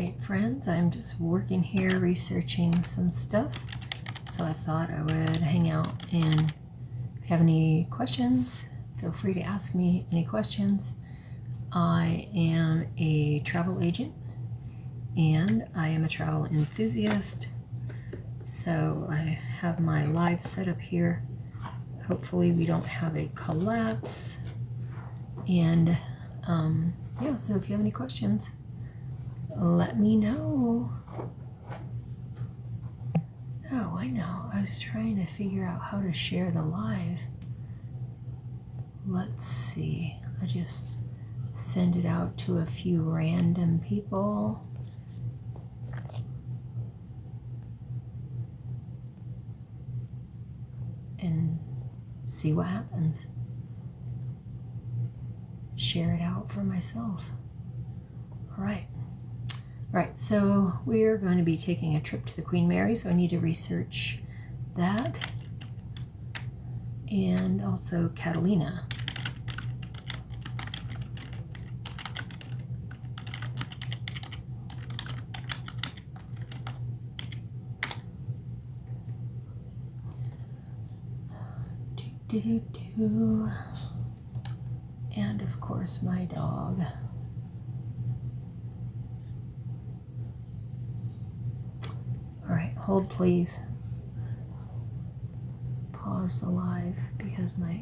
right, friends, I'm just working here researching some stuff, so I thought I would hang out, and if you have any questions, feel free to ask me any questions. I am a travel agent and I am a travel enthusiast, so I have my live setup here. Hopefully we don't have a collapse, and yeah, so if you have any questions, let me know. Oh, I know. I was trying to figure out how to share the live. Let's see. I just send it out to a few random people. And see what happens. Share it out for myself. All right. All right, so we're going to be taking a trip to the Queen Mary, so I need to research that. And also Catalina. And of course my dog. All right, hold please. Pause the live because my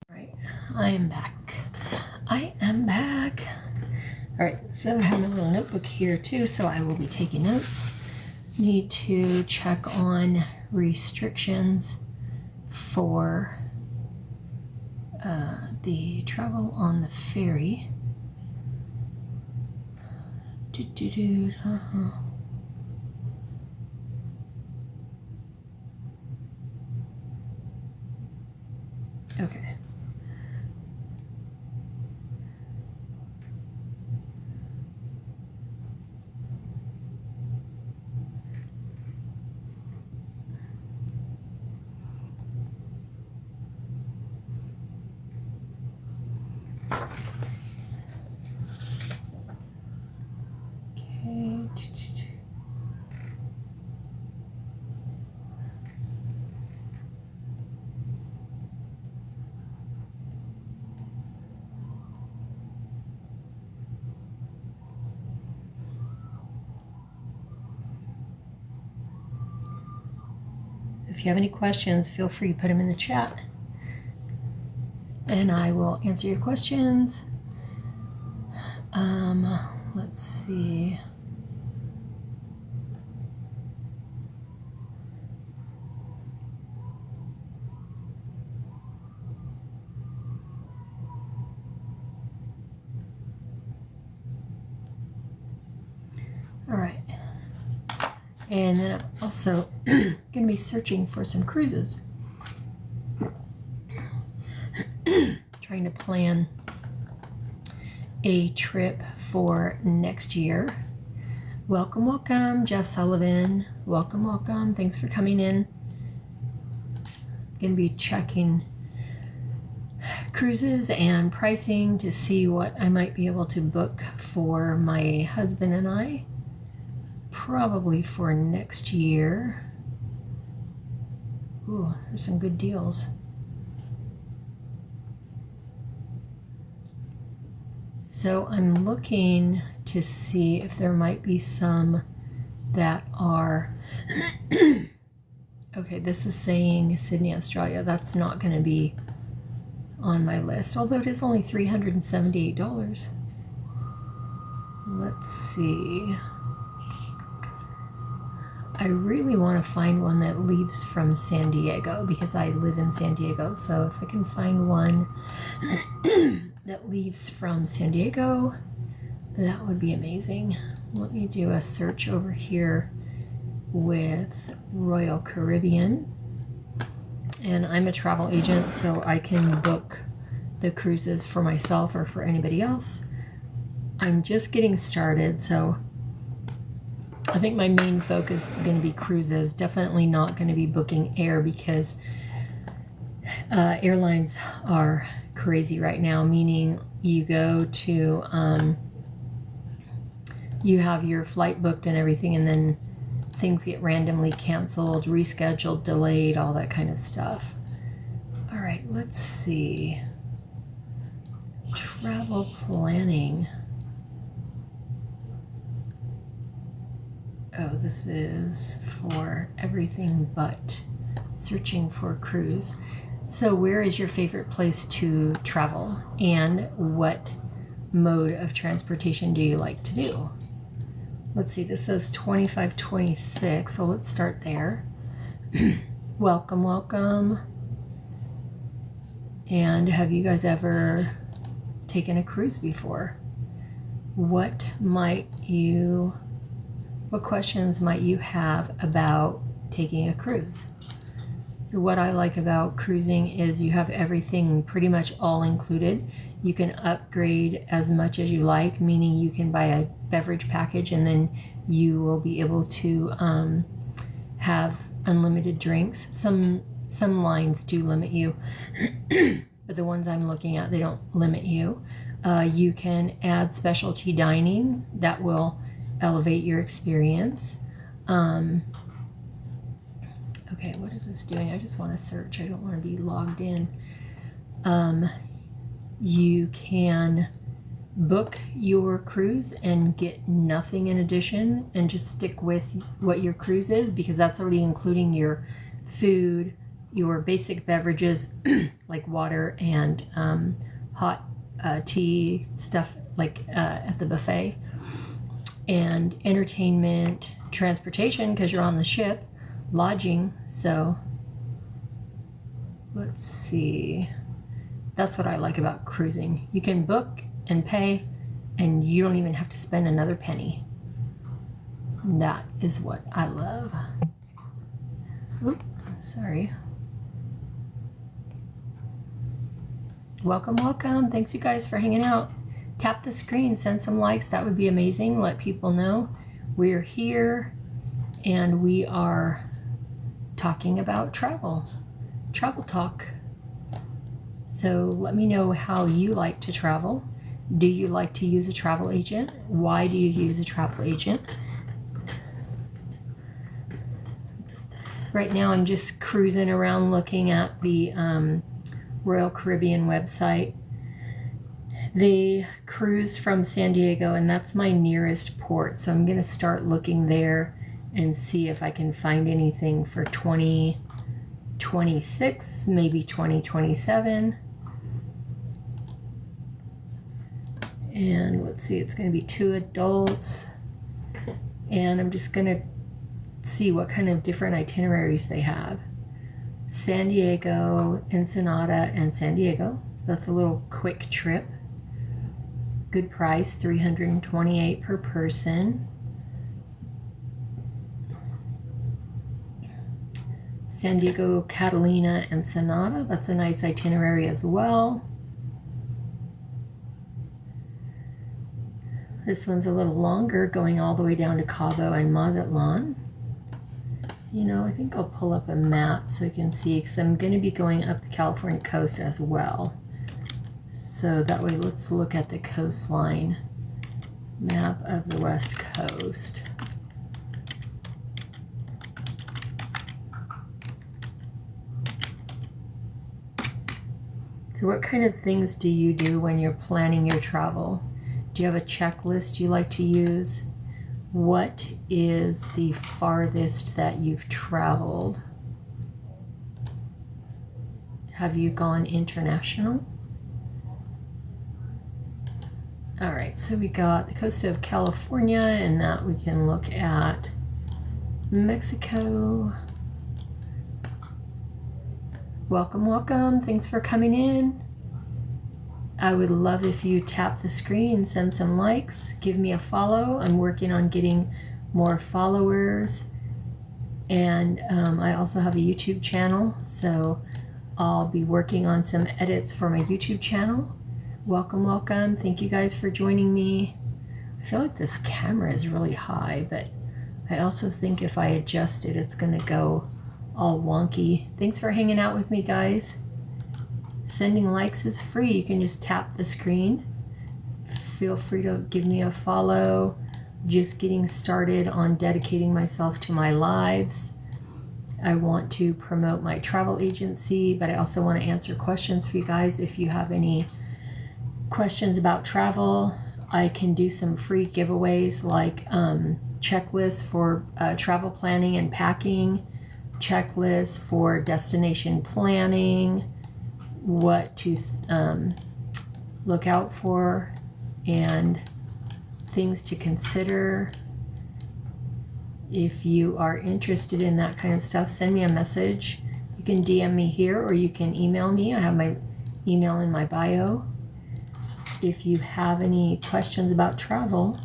Right, I am back. I am back. All right, so I have my little notebook here too, so I will be taking notes. Need to check on restrictions for the travel on the ferry. Okay. If you have any questions, feel free to put them in the chat and I will answer your questions. Let's see. All right. And then I'm also going to be searching for some cruises. Trying to plan a trip for next year. Welcome, welcome, Jess Sullivan. Welcome, welcome. Thanks for coming in. Going to be checking cruises and pricing to see what I might be able to book for my husband and I. Probably for next year. Ooh, there's some good deals. So I'm looking to see if there might be some that are okay, this is saying Sydney, Australia. That's not going to be on my list, although it is only $378. Let's see. I really want to find one that leaves from San Diego because I live in San Diego. So if I can find one that leaves from San Diego, that would be amazing. Let me do a search over here with Royal Caribbean, and I'm a travel agent, so I can book the cruises for myself or for anybody else. I'm just getting started, so I think my main focus is going to be cruises. Definitely not going to be booking air, because airlines are crazy right now, meaning you go to you have your flight booked and everything, and then things get randomly canceled, rescheduled, delayed, all that kind of stuff. All right, let's see. Travel planning. Oh, this is for everything but searching for a cruise. So where is your favorite place to travel, and what mode of transportation do you like to do? Let's see, this says 2526, so let's start there. Welcome, welcome. And have you guys ever taken a cruise before? What questions might you have about taking a cruise? So what I like about cruising is you have everything pretty much all included. You can upgrade as much as you like, meaning you can buy a beverage package and then you will be able to have unlimited drinks. Some lines do limit you, but the ones I'm looking at, they don't limit you. You can add specialty dining that will elevate your experience. Okay, what is this doing? I just want to search. I don't want to be logged in. You can book your cruise and get nothing in addition and just stick with what your cruise is, because that's already including your food, your basic beverages like water and hot tea stuff like at the buffet, and entertainment, transportation because you're on the ship, lodging. So let's see. That's what I like about cruising. You can book and pay, and you don't even have to spend another penny. That is what I love. Oop, sorry. Welcome, welcome. Thanks you guys for hanging out. Tap the screen, send some likes. That would be amazing. Let people know we're here and we are talking about travel talk. So let me know how you like to travel. Do you like to use a travel agent? Why do you use a travel agent? Right now I'm just cruising around looking at the Royal Caribbean website. They cruise from San Diego, and that's my nearest port. So I'm going to start looking there and see if I can find anything for 2026, maybe 2027. And let's see, it's going to be 2 adults. And I'm just going to see what kind of different itineraries they have. San Diego, Ensenada, and San Diego. So that's a little quick trip. Good price, $328 per person. San Diego, Catalina, Ensenada. That's a nice itinerary as well. This one's a little longer, going all the way down to Cabo and Mazatlan. You know, I think I'll pull up a map so you can see, because I'm going to be going up the California coast as well. So that way, let's look at the coastline map of the West Coast. So what kind of things do you do when you're planning your travel? Do you have a checklist you like to use? What is the farthest that you've traveled? Have you gone international? All right, so we got the coast of California, and that we can look at Mexico. Welcome, welcome. Thanks for coming in. I would love if you tap the screen, send some likes, give me a follow. I'm working on getting more followers. And I also have a YouTube channel, so I'll be working on some edits for my YouTube channel. Welcome, welcome. Thank you guys for joining me. I feel like this camera is really high, but I also think if I adjust it, it's gonna go all wonky. Thanks for hanging out with me, guys. Sending likes is free. You can just tap the screen. Feel free to give me a follow. Just getting started on dedicating myself to my lives. I want to promote my travel agency, but I also want to answer questions for you guys. If you have any questions about travel, I can do some free giveaways like checklists for travel planning and packing, checklists for destination planning, what to look out for, and things to consider. If you are interested in that kind of stuff, send me a message. You can DM me here or you can email me. I have my email in my bio. If you have any questions about travel,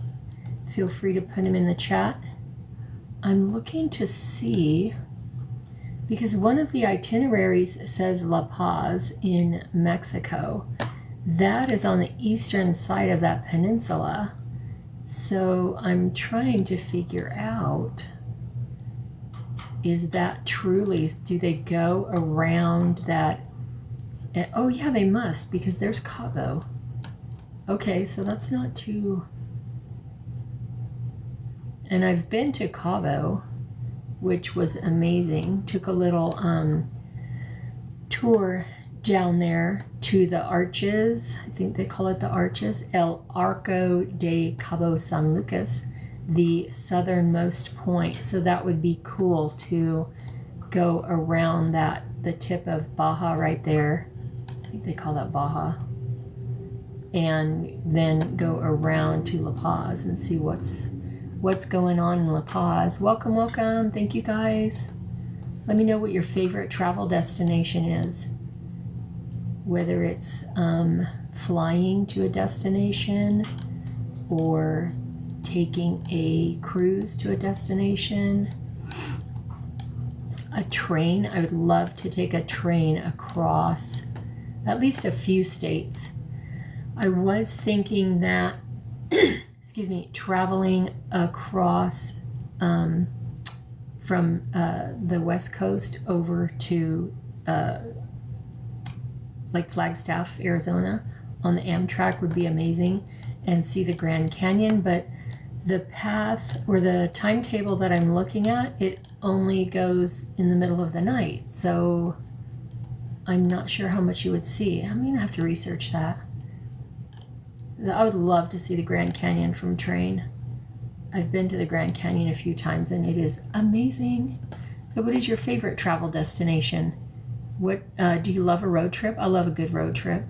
feel free to put them in the chat. I'm looking to see, because one of the itineraries says La Paz in Mexico. That is on the eastern side of that peninsula. So I'm trying to figure out, is that truly, do they go around that? Oh yeah, they must, because there's Cabo. Okay, so that's not too... And I've been to Cabo, which was amazing. Took a little tour down there to the arches. I think they call it the arches. El Arco de Cabo San Lucas, the southernmost point. So that would be cool to go around that, the tip of Baja right there. I think they call that Baja. And then go around to La Paz and see what's going on in La Paz. Welcome, welcome. Thank you guys. Let me know what your favorite travel destination is. Whether it's flying to a destination or taking a cruise to a destination. A train. I would love to take a train across at least a few states. I was thinking that, excuse me, traveling across from the West Coast over to like Flagstaff, Arizona on the Amtrak would be amazing, and see the Grand Canyon. But the path or the timetable that I'm looking at, it only goes in the middle of the night. So I'm not sure how much you would see. I'm going to have to research that. I would love to see the Grand Canyon from train. I've been to the Grand Canyon a few times and it is amazing. So what is your favorite travel destination? What do you love a road trip? I love a good road trip.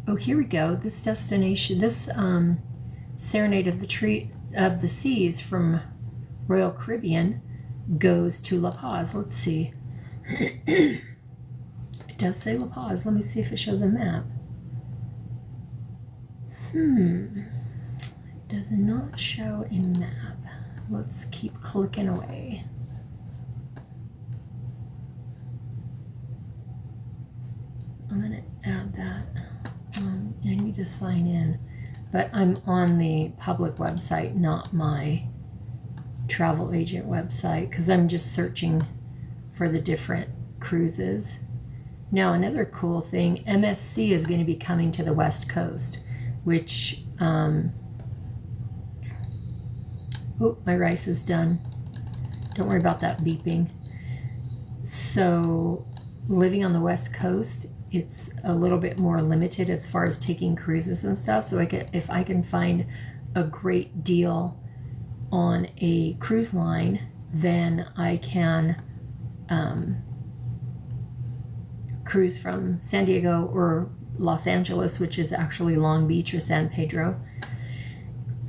Oh, here we go. This destination, this Serenade of the Seas from Royal Caribbean goes to La Paz. Let's see. It does say La Paz. Let me see if it shows a map. It does not show a map. Let's keep clicking away. I'm going to add that. I need to sign in. But I'm on the public website, not my travel agent website, because I'm just searching for the different cruises. Now, another cool thing, MSC is going to be coming to the West Coast, which, oh, my rice is done. Don't worry about that beeping. So, living on the West Coast, it's a little bit more limited as far as taking cruises and stuff. So if I can find a great deal on a cruise line, then I can cruise from San Diego or Los Angeles, which is actually Long Beach or San Pedro.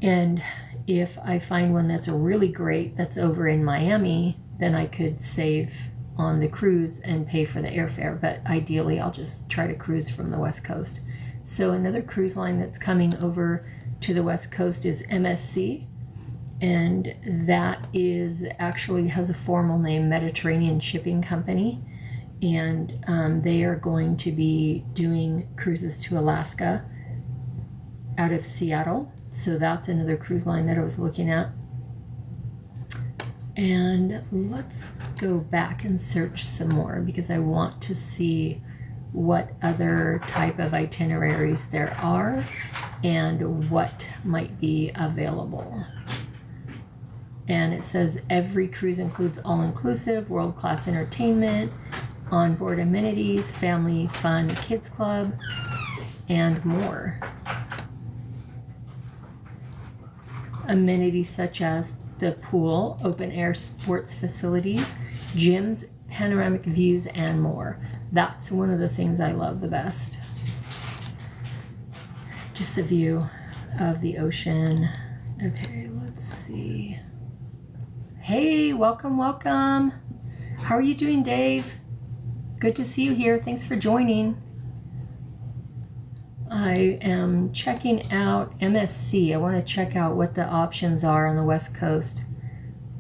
And if I find one that's really great that's over in Miami, then I could save on the cruise and pay for the airfare. But ideally, I'll just try to cruise from the West Coast. So another cruise line that's coming over to the West Coast is MSC. and that is actually has a formal name, Mediterranean Shipping Company, and they are going to be doing cruises to Alaska out of Seattle. So that's another cruise line that I was looking at. And let's go back and search some more because I want to see what other type of itineraries there are and what might be available. And it says every cruise includes all-inclusive, world-class entertainment, onboard amenities, family fun, kids club, and more. Amenities such as the pool, open air sports facilities, gyms, panoramic views, and more. That's one of the things I love the best. Just a view of the ocean. Okay, let's see. Hey, welcome, welcome. How are you doing, Dave? Good to see you here. Thanks for joining. I am checking out MSC. I want to check out what the options are on the West Coast.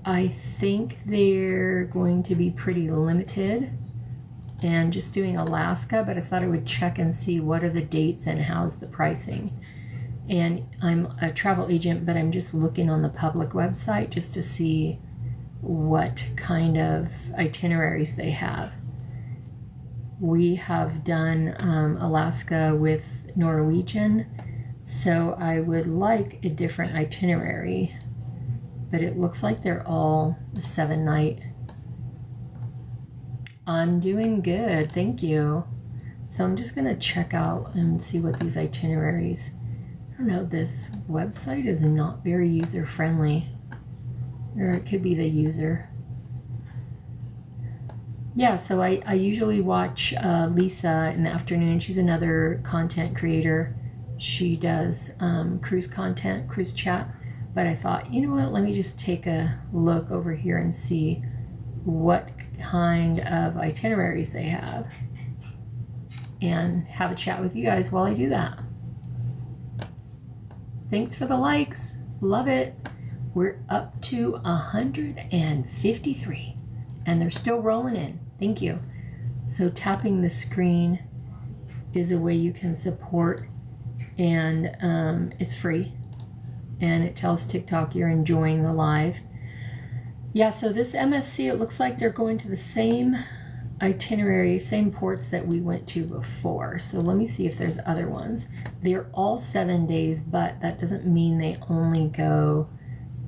I think they're going to be pretty limited and just doing Alaska, but I thought I would check and see what are the dates and how's the pricing. And I'm a travel agent, but I'm just looking on the public website just to see what kind of itineraries they have. We have done Alaska with Norwegian, so I would like a different itinerary, but it looks like they're all 7-night. I'm doing good, thank you. So I'm just gonna check out and see what these itineraries. I don't know, this website is not very user friendly, or it could be the user. Yeah, so I usually watch Lisa in the afternoon. She's another content creator. She does cruise content, cruise chat. But I thought, you know what, let me just take a look over here and see what kind of itineraries they have and have a chat with you guys while I do that. Thanks for the likes. Love it. We're up to 153 and they're still rolling in. Thank you. So tapping the screen is a way you can support, and it's free, and it tells TikTok you're enjoying the live. Yeah, so this MSC, it looks like they're going to the same itinerary, same ports that we went to before. So let me see if there's other ones. They're all 7 days, but that doesn't mean they only go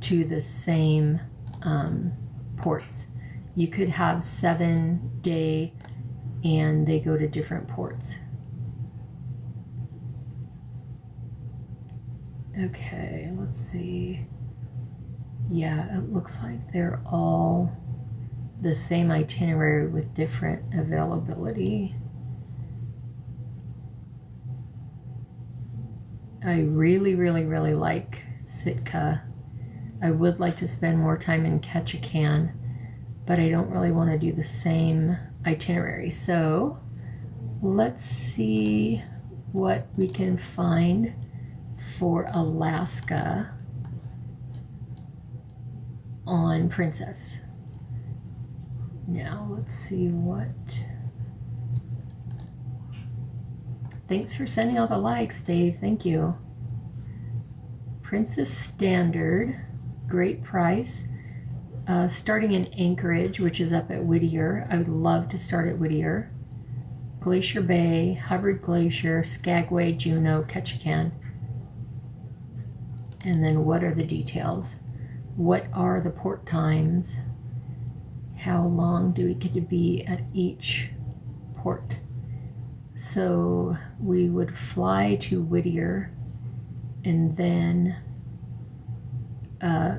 to the same ports. You could have 7-day and they go to different ports. Okay, let's see. Yeah, it looks like they're all the same itinerary with different availability. I really, really, really like Sitka. I would like to spend more time in Ketchikan, but I don't really want to do the same itinerary. So let's see what we can find for Alaska on Princess. Now let's see what. Thanks for sending all the likes, Dave. Thank you. Princess Standard, great price. Starting in Anchorage, which is up at Whittier. I would love to start at Whittier. Glacier Bay, Hubbard Glacier, Skagway, Juneau, Ketchikan. And then what are the details? What are the port times? How long do we get to be at each port? So we would fly to Whittier and then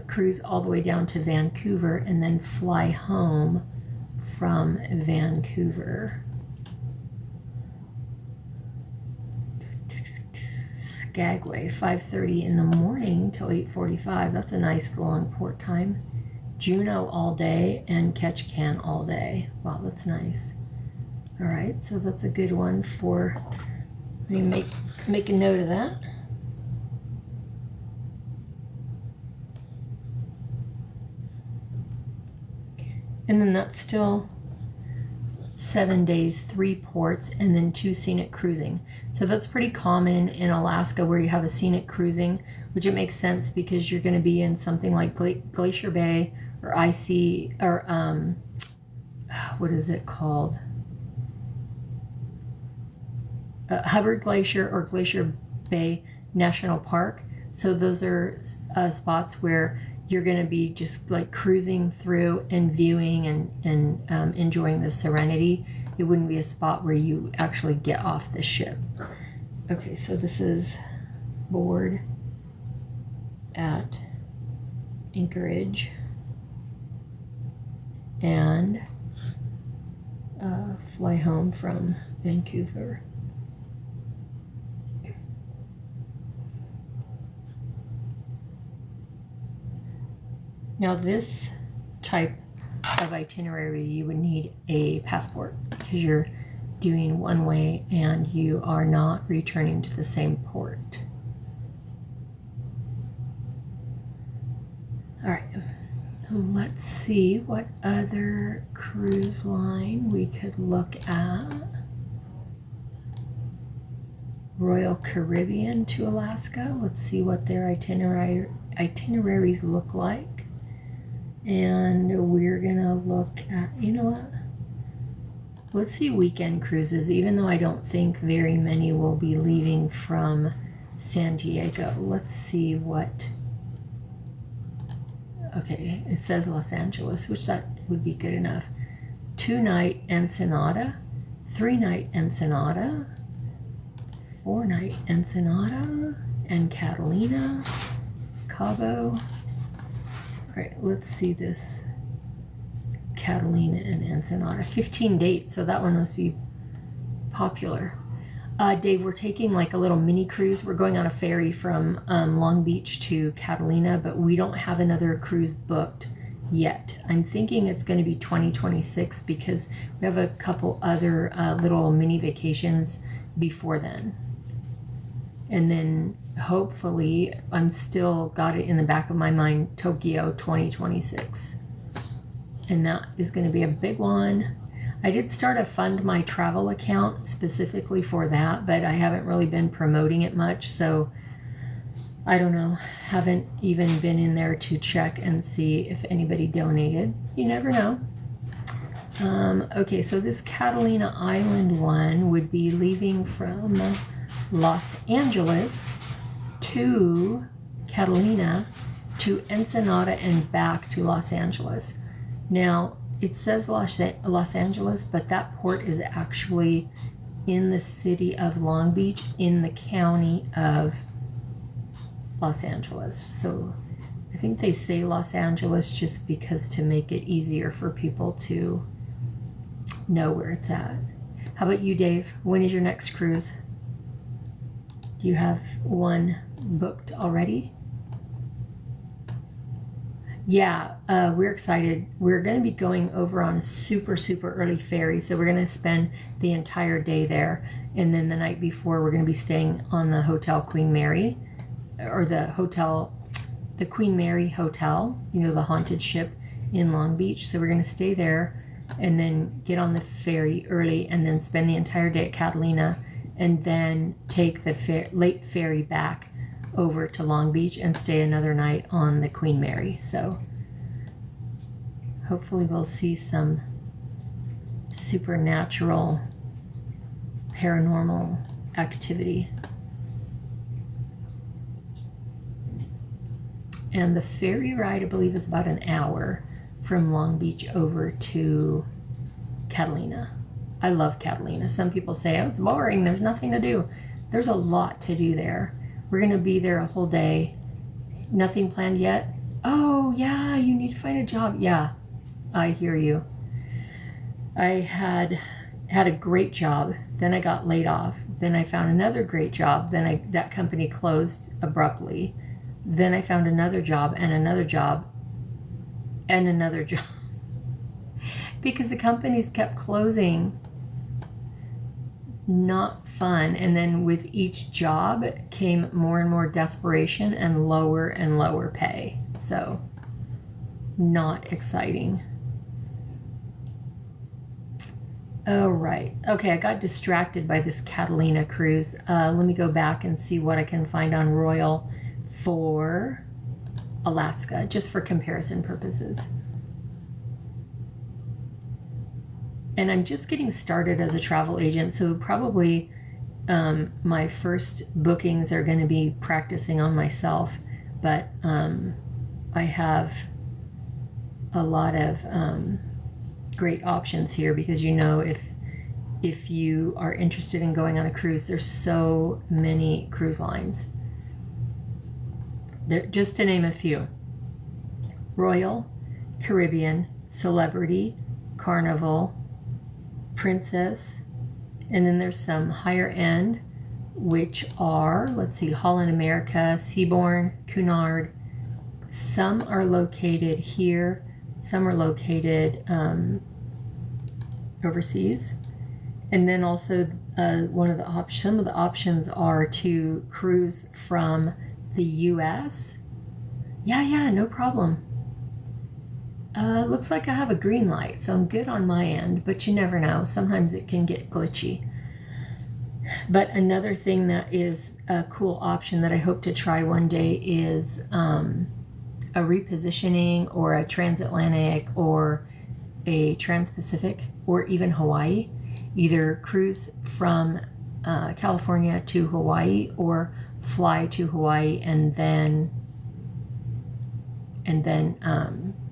cruise all the way down to Vancouver and then fly home from Vancouver. Skagway, 5:30 in the morning till 8:45. That's a nice long port time. Juneau all day and Ketchikan all day. Wow, that's nice. All right, so that's a good one for, let me make a note of that. And then that's still 7 days, 3 ports, and then 2 scenic cruising. So that's pretty common in Alaska, where you have a scenic cruising, which it makes sense because you're going to be in something like Glacier Bay or IC, or what is it called? Hubbard Glacier or Glacier Bay National Park. So those are spots where you're going to be just like cruising through and viewing and enjoying the serenity. It wouldn't be a spot where you actually get off the ship. Okay, so this is board at Anchorage and fly home from Vancouver. Now this type of itinerary, you would need a passport because you're doing one way and you are not returning to the same port. All right, let's see what other cruise line we could look at. Royal Caribbean to Alaska. Let's see what their itineraries look like. And we're gonna look at, you know what? Let's see weekend cruises, even though I don't think very many will be leaving from San Diego. Let's see what, okay, it says Los Angeles, which that would be good enough. 2-night Ensenada, 3-night Ensenada, 4-night Ensenada, and Catalina, Cabo. All right, let's see this Catalina and Ensenada. 15 dates, so that one must be popular. Dave, we're taking like a little mini cruise. We're going on a ferry from Long Beach to Catalina, but we don't have another cruise booked yet. I'm thinking it's going to be 2026 because we have a couple other little mini vacations before then. And then hopefully, I'm still got it in the back of my mind, Tokyo 2026. And that is going to be a big one. I did start a Fund My Travel account specifically for that, but I haven't really been promoting it much. So I don't know. Haven't even been in there to check and see if anybody donated. You never know. Okay, so this Catalina Island one would be leaving from Los Angeles to Catalina to Ensenada and back to Los Angeles. Now it says Los Angeles, but that port is actually in the city of Long Beach in the county of Los Angeles. So I think they say Los Angeles just because to make it easier for people to know where it's at. How about you, Dave? When is your next cruise? Do you have one booked already? Yeah, we're excited. We're going to be going over on a super, super early ferry. So we're going to spend the entire day there. And then the night before, we're going to be staying on the Hotel Queen Mary, or the Queen Mary Hotel, you know, the haunted ship in Long Beach. So we're going to stay there and then get on the ferry early and then spend the entire day at Catalina and then take the late ferry back over to Long Beach and stay another night on the Queen Mary. So hopefully we'll see some supernatural, paranormal activity. And the ferry ride, I believe, is about an hour from Long Beach over to Catalina. I love Catalina. Some people say, oh, it's boring, there's nothing to do. There's a lot to do there. We're going to be there a whole day. Nothing planned yet? Oh, yeah, you need to find a job. Yeah, I hear you. I had a great job. Then I got laid off. Then I found another great job. Then that company closed abruptly. Then I found another job and another job and another job. Because the companies kept closing. Not fun. And then with each job came more and more desperation and lower pay. So not exciting. Oh, right. Okay, I got distracted by this Catalina cruise. Let me go back and see what I can find on Royal for Alaska, just for comparison purposes. And I'm just getting started as a travel agent, so probably my first bookings are going to be practicing on myself, but I have a lot of great options here, because if you are interested in going on a cruise, there's so many cruise lines. There, just to name a few: Royal, Caribbean, Celebrity, Carnival, Princess, and then there's some higher end, which are, let's see, Holland America, Seabourn, Cunard. Some are located here, some are located overseas. And then also some of the options are to cruise from the US. Yeah, no problem. Looks like I have a green light, so I'm good on my end, but you never know. Sometimes it can get glitchy. But another thing that is a cool option that I hope to try one day is a repositioning or a transatlantic or a trans-Pacific or even Hawaii. Either cruise from California to Hawaii, or fly to Hawaii and then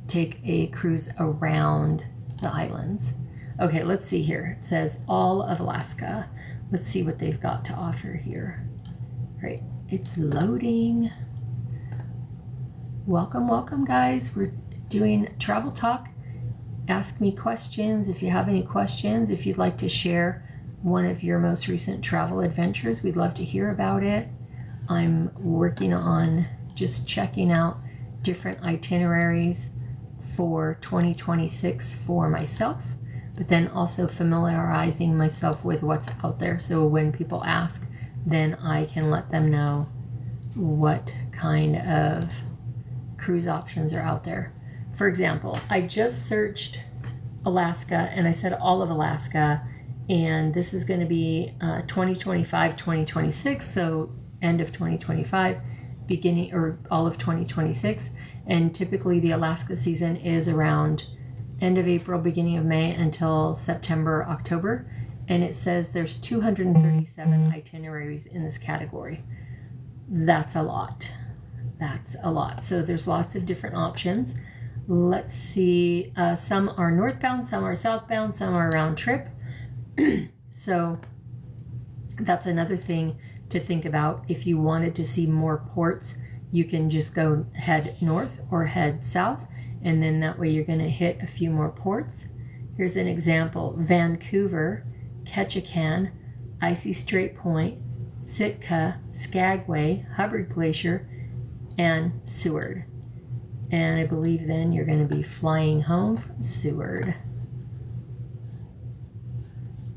take a cruise around the islands. Okay, let's see here. It says all of Alaska. Let's see what they've got to offer here. Right, it's loading. Welcome guys. We're doing travel talk. Ask me questions if you have any questions. If you'd like to share one of your most recent travel adventures, we'd love to hear about it. I'm working on just checking out different itineraries for 2026 for myself, but then also familiarizing myself with what's out there. So when people ask, then I can let them know what kind of cruise options are out there. For example, I just searched Alaska and I said all of Alaska, and this is going to be 2025, 2026, so end of 2025, beginning or all of 2026. And typically the Alaska season is around end of April, beginning of May until September, October. And it says there's 237 itineraries in this category. That's a lot. That's a lot. So there's lots of different options. Let's see. Some are northbound, some are southbound, some are round trip. So that's another thing to think about. If you wanted to see more ports, you can just go head north or head south, and then that way you're going to hit a few more ports. Here's an example: Vancouver, Ketchikan, Icy Strait Point, Sitka, Skagway, Hubbard Glacier, and Seward. And I believe then you're going to be flying home from Seward.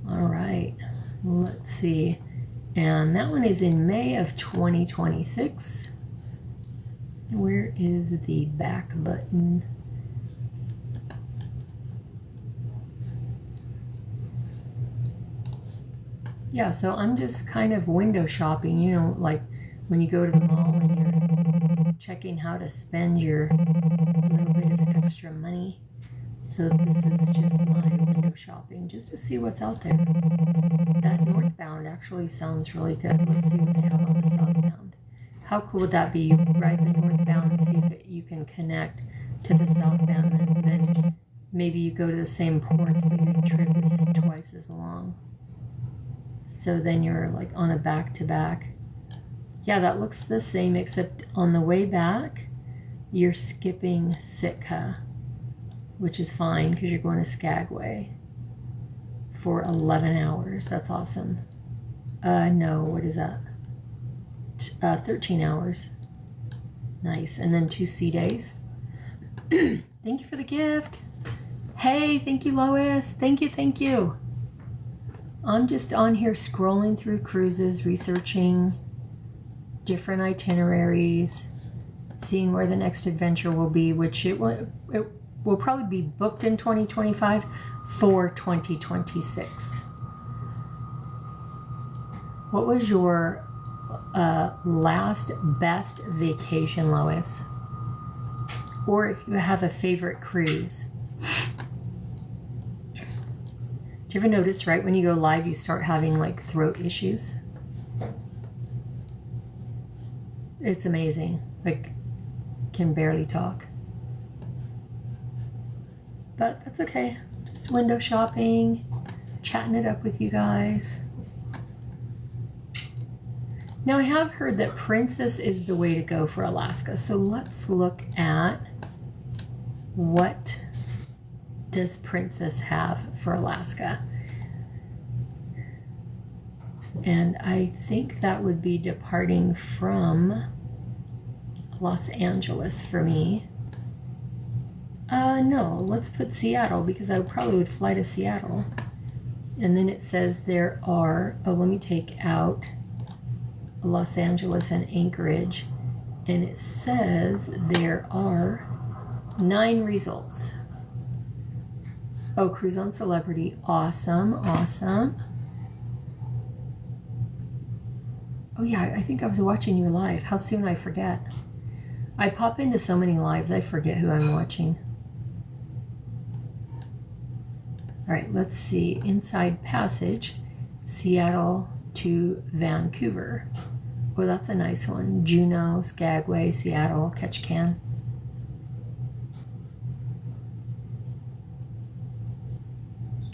All right, let's see. And that one is in May of 2026. Where is the back button? Yeah, so I'm just kind of window shopping, you know, like when you go to the mall and you're checking how to spend your little bit of extra money. So this is just my window shopping, just to see what's out there. That northbound actually sounds really good. Let's see what they have on the southbound. How cool would that be? You ride the northbound and see if you can connect to the southbound, and then maybe you go to the same ports, but your trip is twice as long. So then you're like on a back-to-back. Yeah, that looks the same, except on the way back, you're skipping Sitka, which is fine because you're going to Skagway for 11 hours. That's awesome. No, what is that? 13 hours. Nice. And then 2 sea days. Thank you for the gift. Hey, thank you, Lois. Thank you. I'm just on here scrolling through cruises, researching different itineraries, seeing where the next adventure will be, which it will probably be booked in 2025 for 2026. What was your last best vacation, Lois? Or if you have a favorite cruise. Do you ever notice right when you go live you start having like throat issues? It's amazing. Like, can barely talk. But that's okay. Just window shopping, chatting it up with you guys. Now I have heard that Princess is the way to go for Alaska. So let's look at what does Princess have for Alaska. And I think that would be departing from Los Angeles for me. No, let's put Seattle because I probably would fly to Seattle. And then it says there are, let me take out Los Angeles and Anchorage. And it says there are 9 results. Oh, Cruise on Celebrity. Awesome, awesome. Oh yeah, I think I was watching your live. How soon I forget. I pop into so many lives, I forget who I'm watching. All right, let's see. Inside Passage, Seattle to Vancouver. Oh, that's a nice one. Juneau, Skagway, Seattle, Ketchikan.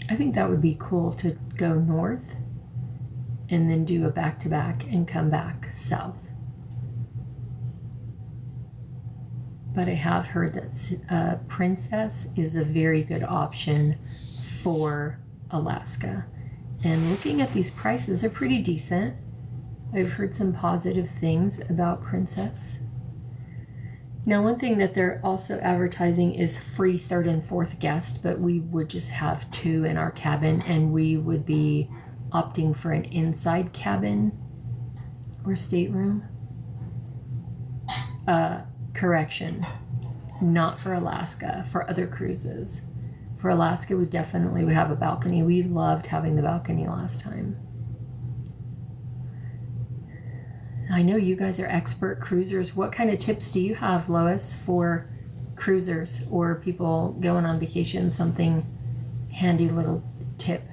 I think that would be cool to go north and then do a back-to-back and come back south. But I have heard that Princess is a very good option for Alaska. And looking at these prices, they're pretty decent. I've heard some positive things about Princess. Now, one thing that they're also advertising is free 3rd and 4th guest, but we would just have 2 in our cabin, and we would be opting for an inside cabin or stateroom. Correction, not for Alaska, for other cruises. For Alaska, we definitely would have a balcony. We loved having the balcony last time. I know you guys are expert cruisers. What kind of tips do you have, Lois, for cruisers or people going on vacation? Something handy little tip.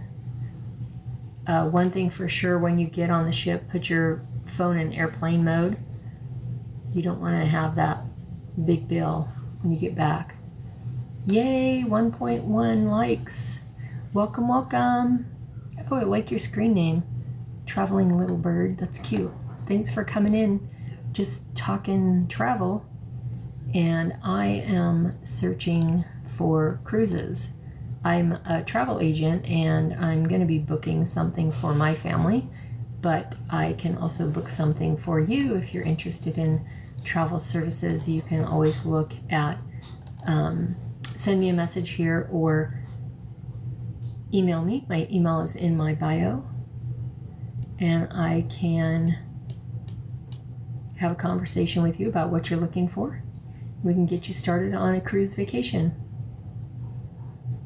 One thing for sure, when you get on the ship, put your phone in airplane mode. You don't want to have that big bill when you get back. Yay, 1.1 likes. Welcome, welcome. Oh, I like your screen name. Traveling Little Bird. That's cute. Thanks for coming in. Just talking travel. And I am searching for cruises. I'm a travel agent and I'm going to be booking something for my family, but I can also book something for you if you're interested in travel services. You can always look at, send me a message here or email me. My email is in my bio, and I can have a conversation with you about what you're looking for. We can get you started on a cruise vacation.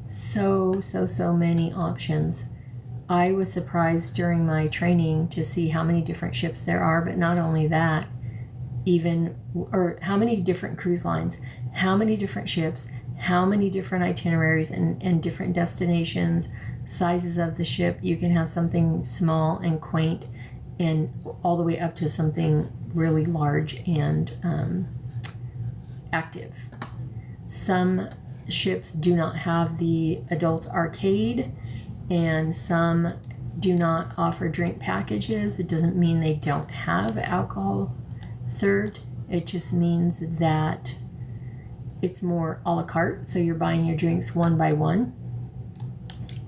So many options. I was surprised during my training to see how many different ships there are, but not only that, or how many different cruise lines, how many different ships, how many different itineraries and different destinations, sizes of the ship. You can have something small and quaint and all the way up to something really large and active. Some ships do not have the adult arcade, and some do not offer drink packages. It doesn't mean they don't have alcohol served. It just means that it's more a la carte, so you're buying your drinks one by one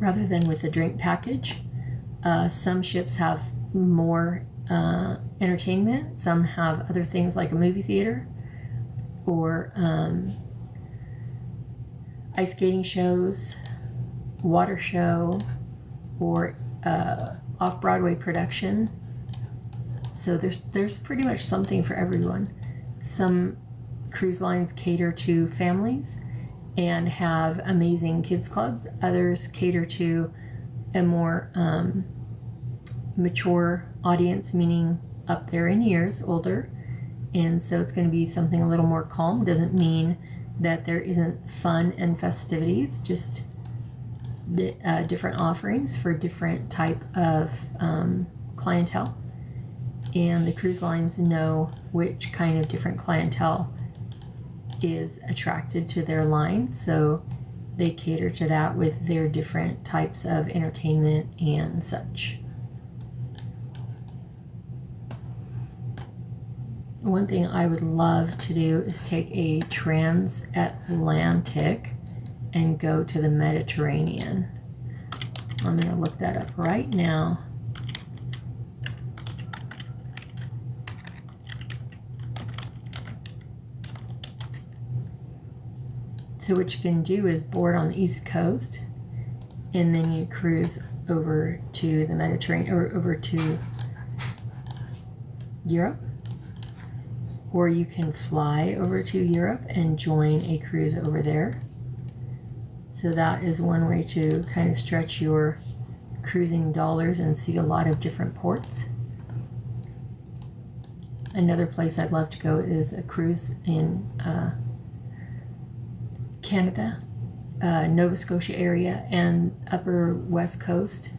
rather than with a drink package. Some ships have more entertainment. Some have other things like a movie theater or ice skating shows, water show, or off-Broadway production. So there's pretty much something for everyone. Some cruise lines cater to families, and have amazing kids clubs. Others cater to a more mature audience, meaning up there in years, older. And so it's going to be something a little more calm. Doesn't mean that there isn't fun and festivities, just different offerings for different type of clientele. And the cruise lines know which kind of different clientele is attracted to their line, so they cater to that with their different types of entertainment and such. One thing I would love to do is take a transatlantic and go to the Mediterranean. I'm going to look that up right now. So what you can do is board on the East Coast, and then you cruise over to the Mediterranean or over to Europe, or you can fly over to Europe and join a cruise over there. So that is one way to kind of stretch your cruising dollars and see a lot of different ports. Another place I'd love to go is a cruise in Canada, Nova Scotia area, and upper west coast.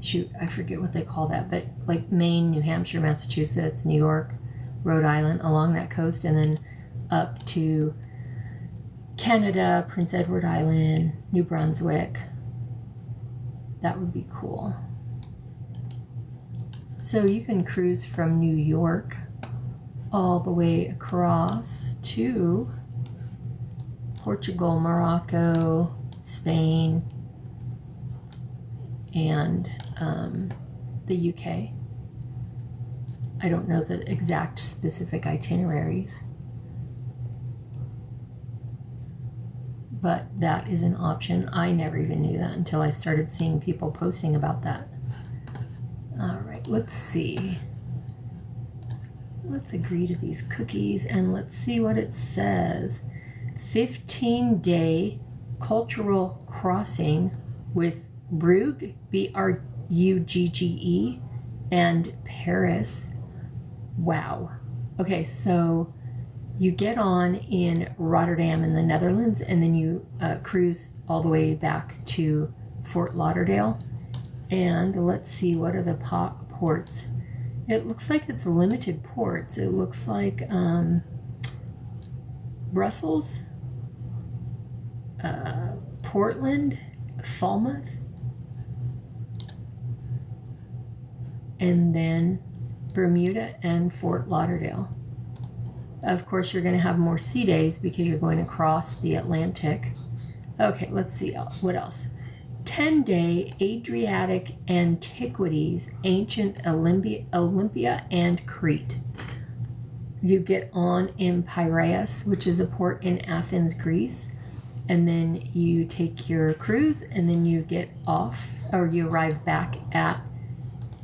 Shoot, I forget what they call that, but like Maine, New Hampshire, Massachusetts, New York, Rhode Island, along that coast, and then up to Canada, Prince Edward Island, New Brunswick. That would be cool. So you can cruise from New York all the way across to Portugal, Morocco, Spain, and the UK. I don't know the exact specific itineraries, but that is an option. I never even knew that until I started seeing people posting about that. All right, let's see. Let's agree to these cookies and let's see what it says. 15-day cultural crossing with Brugge, Brugge, and Paris. Wow. Okay, so you get on in Rotterdam in the Netherlands, and then you cruise all the way back to Fort Lauderdale. And let's see, what are the ports? It looks like it's limited ports. It looks like Brussels, Portland, Falmouth, and then Bermuda and Fort Lauderdale. Of course, you're going to have more sea days because you're going across the Atlantic. Okay, let's see what else. 10-day Adriatic Antiquities, Ancient Olympia and Crete. You get on in Piraeus, which is a port in Athens, Greece, and then you take your cruise, and then you get off, or you arrive back at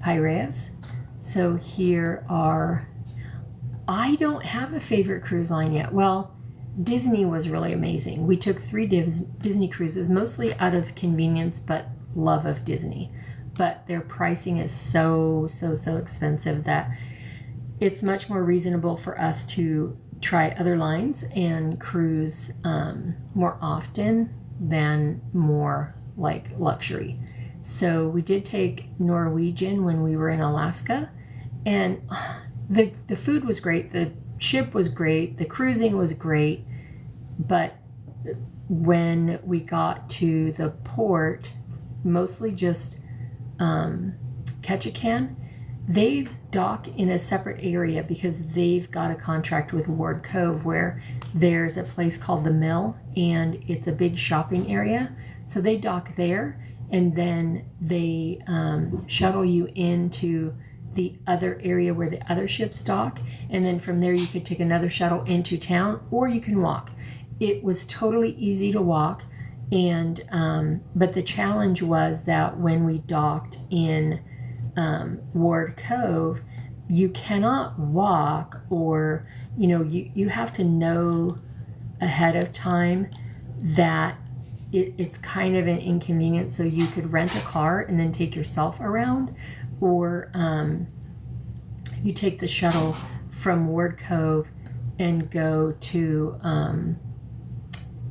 Piraeus. So here are, I don't have a favorite cruise line yet. Well, Disney was really amazing. We took 3 Disney cruises, mostly out of convenience, but love of Disney. But their pricing is so expensive that it's much more reasonable for us to try other lines and cruise more often than more like luxury. So we did take Norwegian when we were in Alaska, and the food was great, the ship was great, the cruising was great, but when we got to the port, mostly just Ketchikan, they dock in a separate area because they've got a contract with Ward Cove where there's a place called the Mill, and it's a big shopping area. So they dock there, and then they shuttle you into the other area where the other ships dock, and then from there you could take another shuttle into town, or you can walk. It was totally easy to walk, and but the challenge was that when we docked in Ward Cove, you cannot walk, or you have to know ahead of time that it's kind of an inconvenience. So you could rent a car and then take yourself around, or you take the shuttle from Ward Cove and go to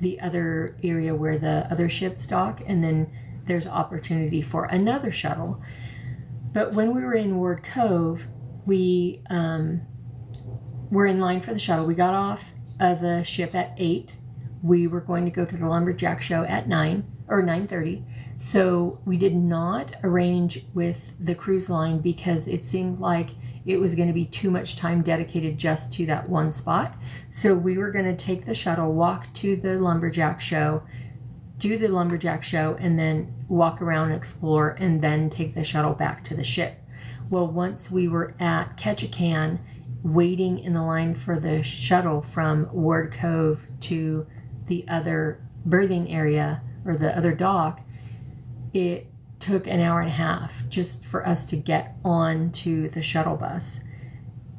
the other area where the other ships dock, and then there's opportunity for another shuttle. But when we were in Ward Cove, we were in line for the shuttle. We got off of the ship at 8. We were going to go to the Lumberjack show at 9 or 9:30. So we did not arrange with the cruise line because it seemed like it was going to be too much time dedicated just to that one spot. So we were going to take the shuttle, walk to the Lumberjack show, do the Lumberjack show, and then walk around and explore, and then take the shuttle back to the ship. Well, once we were at Ketchikan, waiting in the line for the shuttle from Ward Cove to the other berthing area or the other dock, it took an hour and a half just for us to get on to the shuttle bus.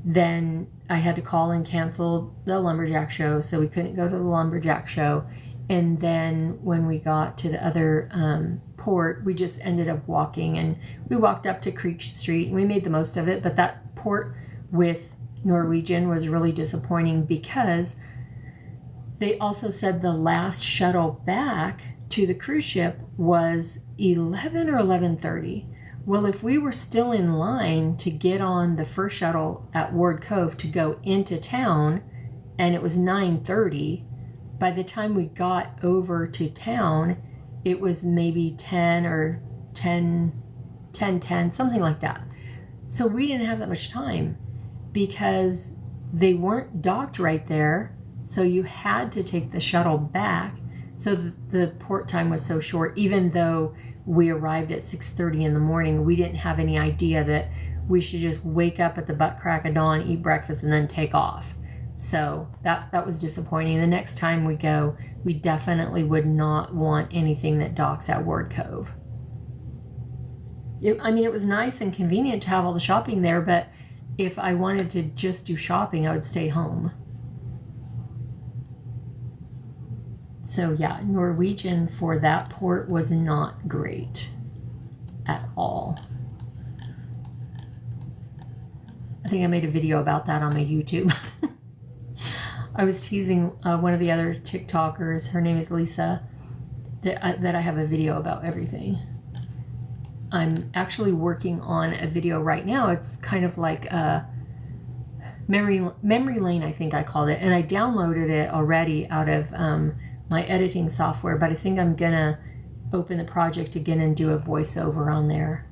Then I had to call and cancel the Lumberjack show, so we couldn't go to the Lumberjack show. And then when we got to the other port, we just ended up walking, and we walked up to Creek Street and we made the most of it. But that port with Norwegian was really disappointing because they also said the last shuttle back to the cruise ship was 11 or 11:30. Well, if we were still in line to get on the first shuttle at Ward Cove to go into town, and it was 9:30, by the time we got over to town, it was maybe 10 or 10:10, something like that. So we didn't have that much time because they weren't docked right there. So you had to take the shuttle back. So the port time was so short. Even though we arrived at 6:30 in the morning, we didn't have any idea that we should just wake up at the butt crack of dawn, eat breakfast, and then take off. So that was disappointing. The next time we go, we definitely would not want anything that docks at Ward Cove. It was nice and convenient to have all the shopping there, but if I wanted to just do shopping, I would stay home. So yeah, Norwegian for that port was not great at all. I think I made a video about that on my YouTube. I was teasing one of the other TikTokers, her name is Lisa, that I have a video about everything. I'm actually working on a video right now. It's kind of like a memory lane, I think I called it, and I downloaded it already out of my editing software, but I think I'm gonna open the project again and do a voiceover on there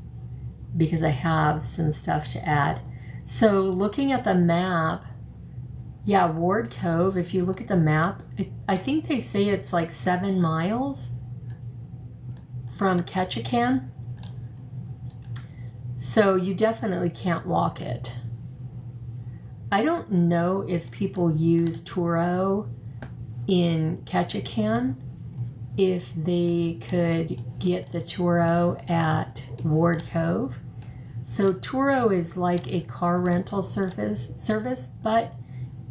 because I have some stuff to add. So looking at the map, yeah, Ward Cove, if you look at the map, I think they say it's like 7 miles from Ketchikan. So you definitely can't walk it. I don't know if people use Turo in Ketchikan, if they could get the Turo at Ward Cove. So Turo is like a car rental service, but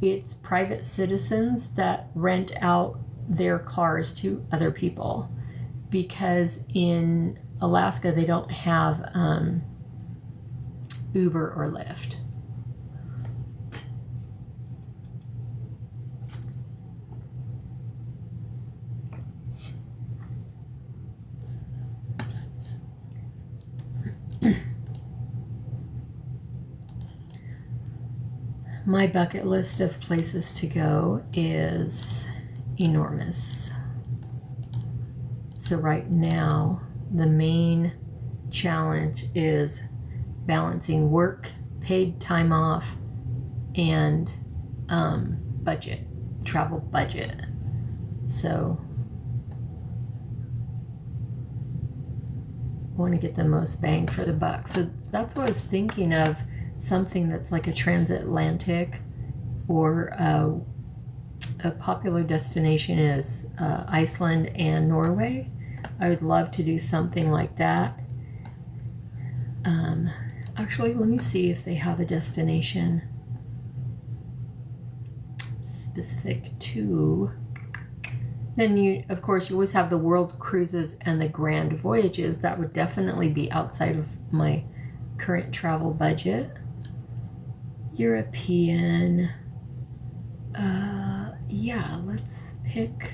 it's private citizens that rent out their cars to other people, because in Alaska they don't have Uber or Lyft. My bucket list of places to go is enormous. So right now, the main challenge is balancing work, paid time off, and travel budget. So I want to get the most bang for the buck. So that's what I was thinking of, something that's like a transatlantic, or a popular destination is Iceland and Norway. I would love to do something like that. Actually, let me see if they have a destination specific to Then you, of course, you always have the world cruises and the grand voyages. That would definitely be outside of my current travel budget. European, yeah, let's pick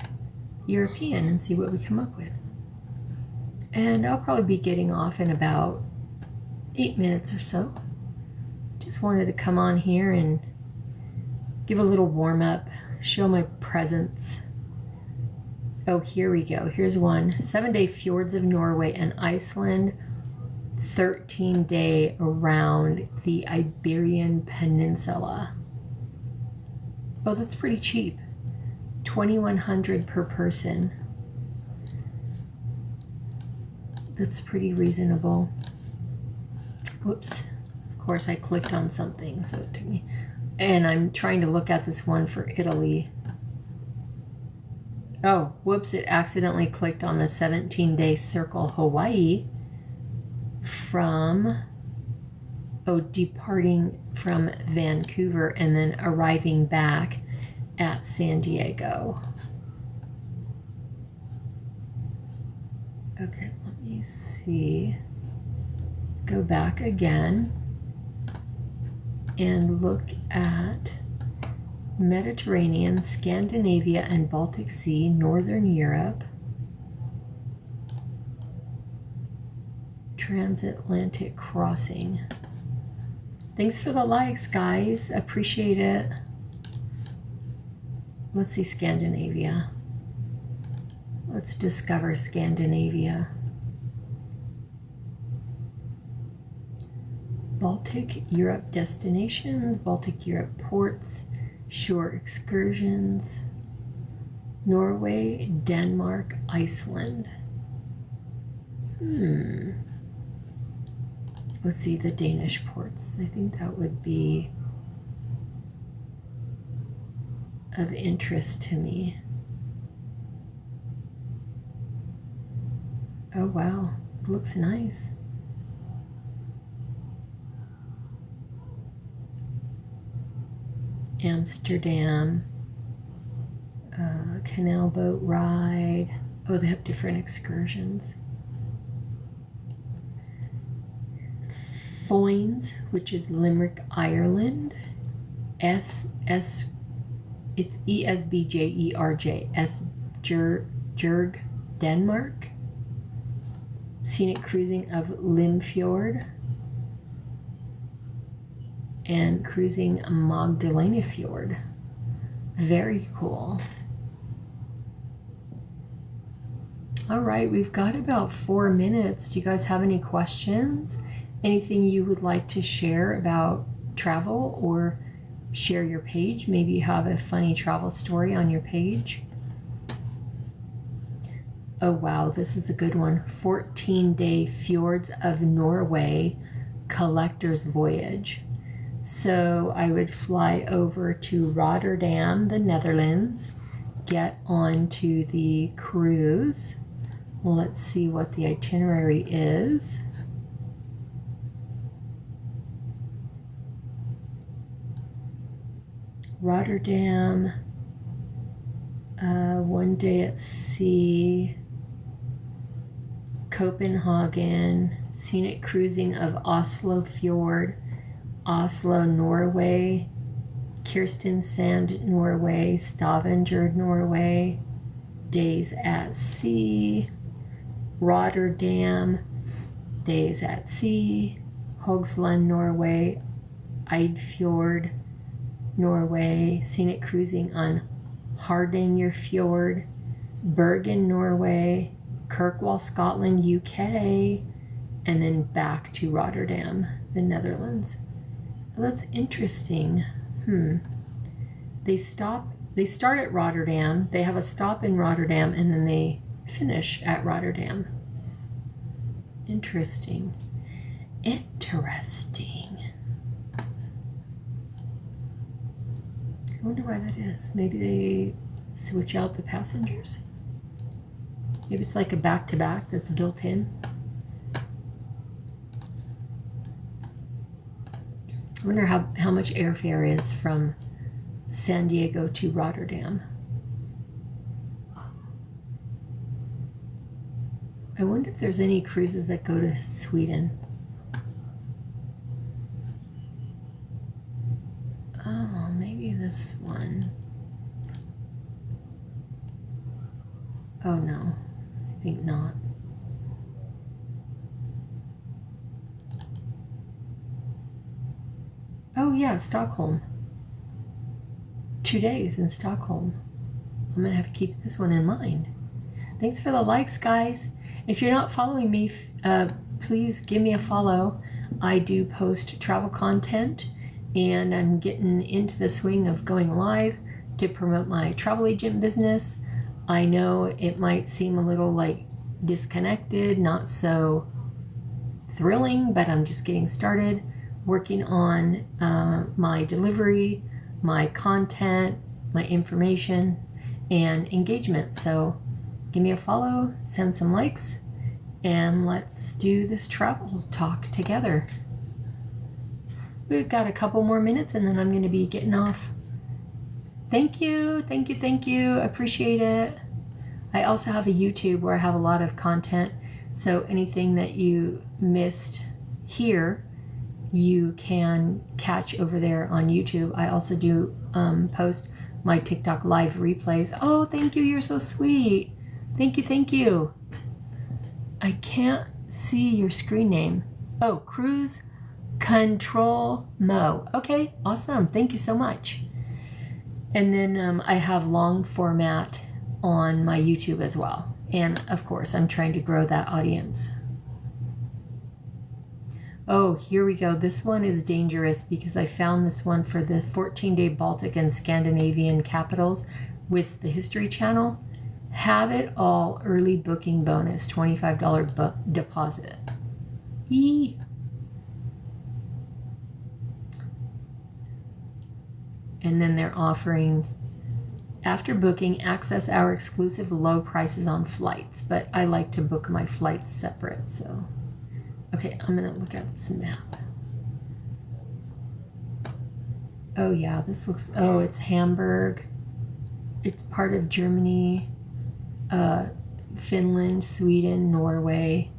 European and see what we come up with. And I'll probably be getting off in about 8 minutes or so. Just wanted to come on here and give a little warm up, show my presence. Oh, here we go. Here's one. 7-day fjords of Norway and Iceland. 13-day around the Iberian Peninsula. Oh, that's pretty cheap. $2,100 per person. That's pretty reasonable. Whoops. Of course, I clicked on something, so it took me. And I'm trying to look at this one for Italy. Oh, whoops, it accidentally clicked on the 17-day Circle Hawaii from, departing from Vancouver and then arriving back at San Diego. Okay, let me see. Go back again and look at Mediterranean, Scandinavia, and Baltic Sea, Northern Europe, transatlantic crossing. Thanks for the likes, guys. Appreciate it. Let's see Scandinavia. Let's discover Scandinavia. Baltic Europe destinations, Baltic Europe ports, shore excursions, Norway, Denmark, Iceland. Let's see the Danish ports. I think that would be of interest to me. Oh wow, it looks nice. Amsterdam, canal boat ride. Oh, they have different excursions. Foynes, which is Limerick, Ireland. It's ESBJERJ. Esbjerg, Denmark. Scenic cruising of Limfjord. And cruising Magdalena Fjord. Very cool. All right, we've got about 4 minutes. Do you guys have any questions? Anything you would like to share about travel or share your page? Maybe you have a funny travel story on your page. Oh wow, this is a good one. 14-day Fjords of Norway collector's voyage. So I would fly over to Rotterdam, the Netherlands, get onto the cruise. Let's see what the itinerary is. Rotterdam, 1 day at sea, Copenhagen, scenic cruising of Oslo Fjord, Oslo, Norway, Kristiansand, Norway, Stavanger, Norway, days at sea, Rotterdam, days at sea, Hogsland, Norway, Eidfjord, Norway, scenic cruising on Hardanger Fjord, Bergen, Norway, Kirkwall, Scotland, UK, and then back to Rotterdam, the Netherlands. Well, that's interesting. They start at Rotterdam, they have a stop in Rotterdam, and then they finish at Rotterdam. Interesting. I wonder why that is. Maybe they switch out the passengers. Maybe it's like a back-to-back that's built in. I wonder how much airfare is from San Diego to Rotterdam. I wonder if there's any cruises that go to Sweden. Oh, maybe this one. Oh no, I think not. Oh yeah, Stockholm. 2 days in Stockholm. I'm gonna have to keep this one in mind. Thanks for the likes, guys. If you're not following me, please give me a follow. I do post travel content, and I'm getting into the swing of going live to promote my travel agent business. I know it might seem a little like disconnected, not so thrilling, but I'm just getting started working on my delivery, my content, my information, and engagement. So give me a follow, send some likes, and let's do this travel talk together. We've got a couple more minutes and then I'm going to be getting off. Thank you, thank you, thank you. Appreciate it. I also have a YouTube where I have a lot of content. So anything that you missed here, you can catch over there on YouTube. I also do post my TikTok live replays. Oh, thank you. You're so sweet. Thank you. Thank you. I can't see your screen name. Oh, Cruise Control Mo. Okay, awesome. Thank you so much. And then I have long format on my YouTube as well. And of course, I'm trying to grow that audience. Oh, here we go. This one is dangerous because I found this one for the 14-day Baltic and Scandinavian capitals with the History Channel. Have it all early booking bonus, $25 deposit. Yee. And then they're offering, after booking, access our exclusive low prices on flights. But I like to book my flights separate, so. Okay, I'm gonna look at this map. Oh yeah, this looks, oh, it's Hamburg. It's part of Germany, Finland, Sweden, Norway.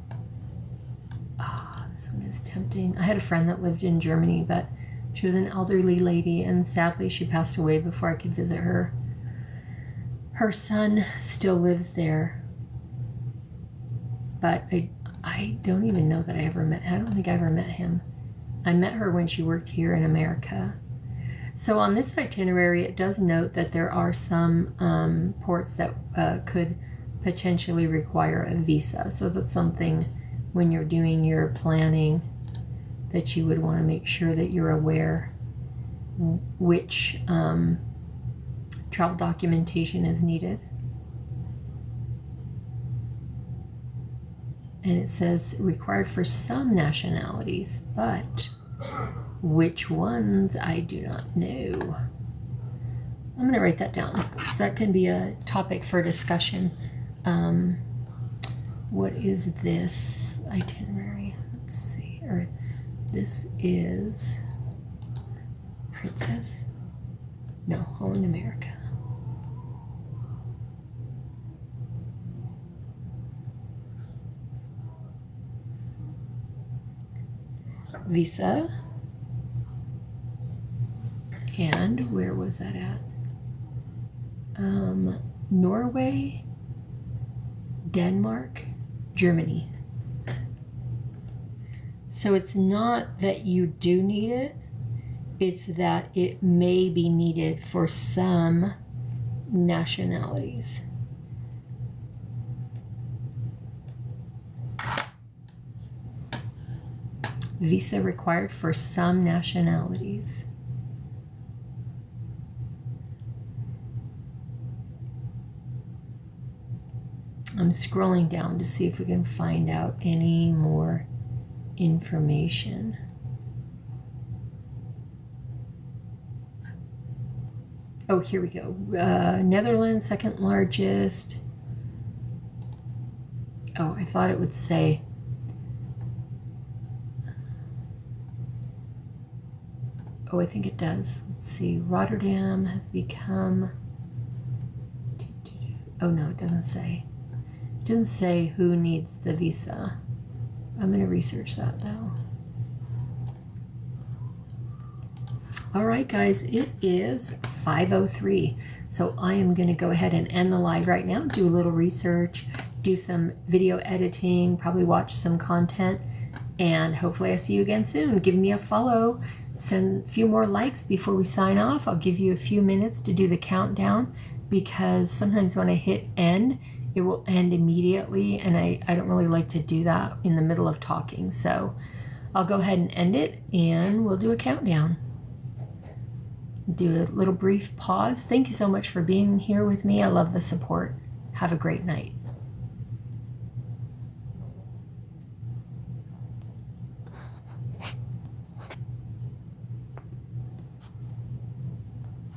Ah, this one is tempting. I had a friend that lived in Germany, but she was an elderly lady, and sadly she passed away before I could visit her. Her son still lives there, but I don't even know that I ever met, I don't think I ever met him. I met her when she worked here in America. So on this itinerary, it does note that there are some ports that could potentially require a visa. So that's something when you're doing your planning that you would want to make sure that you're aware which travel documentation is needed. And it says required for some nationalities, but which ones, I do not know. I'm going to write that down, so that can be a topic for discussion. What is this itinerary? Let's see. Or this is Princess? No, Holland, America. Visa. And where was that at? Norway, Denmark, Germany. So it's not that you do need it, it's that it may be needed for some nationalities. Visa required for some nationalities. I'm scrolling down to see if we can find out any more information. Oh, here we go. Netherlands, second largest. Oh, I thought it would say. Oh, I think it does. Let's see. Rotterdam has become. Oh, no, it doesn't say. It doesn't say who needs the visa. I'm going to research that though. All right, guys, it is 5:03. So I am going to go ahead and end the live right now, do a little research, do some video editing, probably watch some content, and hopefully I see you again soon. Give me a follow, send a few more likes before we sign off. I'll give you a few minutes to do the countdown, because sometimes when I hit end, it will end immediately, and I don't really like to do that in the middle of talking. So I'll go ahead and end it, and we'll do a countdown. Do a little brief pause. Thank you so much for being here with me. I love the support. Have a great night.